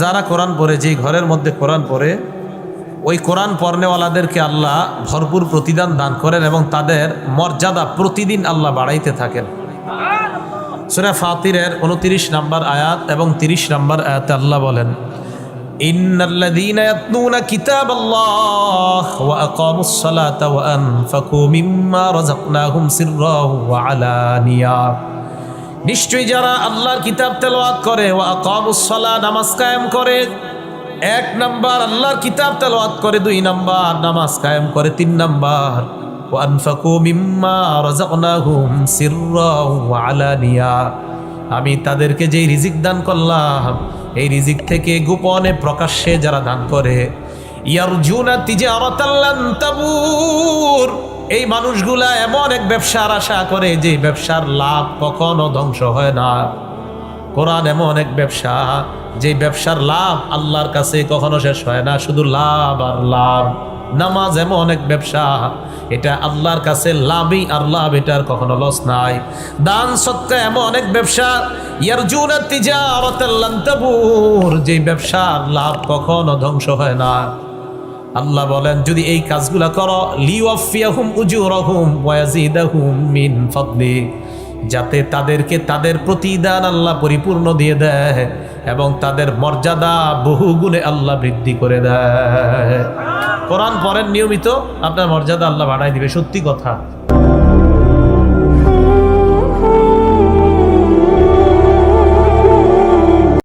যারা কোরআন পড়ে, যেই ঘরের মধ্যে কোরআন পড়ে, ওই কোরআন পড়নেওয়ালাদেরকে আল্লাহ ভরপুর প্রতিদান দান করেন এবং তাদের মর্যাদা প্রতিদিন আল্লাহ বাড়াইতে থাকেন। সূরা ফাতিরের 29 নম্বর আয়াত এবং 30 নম্বর আয়াতে আল্লাহ বলেন, ইন্নাল্লাযীনা ইয়াতলুনা কিতাবাল্লাহ ওয়া আকামুস সালাতা ওয়া আনফাকু মিম্মা রাযাকনাহুম সিররাও ওয়া আলানিয়া। নিশ্চয়ই যারা আল্লাহর কিতাব তেলাওয়াত করে, ওয়া আকামুস সালাহ, নামাজ কায়েম করে, 1 নাম্বার আল্লাহর কিতাব তেলাওয়াত করে, 2 নাম্বার নামাজ কায়েম করে, 3 নাম্বার ওয়া আনফাকু মিম্মা রাযাকনাহুম সিররাও ওয়া আলানিয়া। আমি তাদেরকে যেই রিজিক দান করলাম, এই রিজিক থেকে গোপনে প্রকাশ্যে যারা দান করে, ইয়ারজুনা তিজারাতাল লান তাবুর, এই মানুষগুলা এমন এক ব্যবসার আশা করে যে ব্যবসার লাভ কখনো ধ্বংস হয় না। কোরআন এমন এক ব্যবসা, যে ব্যবসার লাভ আল্লাহর কাছে কখনো শেষ হয় না, শুধু লাভ আর লাভ। নামাজ এমন এক ব্যবসা, এটা আল্লাহর কাছে লাভই আর লাভ, এটার কখনো লস নাই। দান সদকা এমন এক ব্যবসা, ইয়ারজুনা তিজারাতাল লান তাবুর, যে ব্যবসার লাভ কখনো ধ্বংস হয় না। আল্লাহ বলেন, যদি এই কাজগুলা করো, লিওয়াফিয়াহুম উজুরহুম ওয়া ইয়াজিদাহুম মিন ফাদলি, যাতে তাদেরকে তাদের প্রতিদান আল্লাহ পরিপূর্ণ দিয়ে দেয় এবং তাদের মর্যাদা বহুগুণে আল্লাহ বৃদ্ধি করে দেয়। কোরআন পড়েন নিয়মিত, আপনার মর্যাদা আল্লাহ বাড়াই দিবে, সত্যি কথা।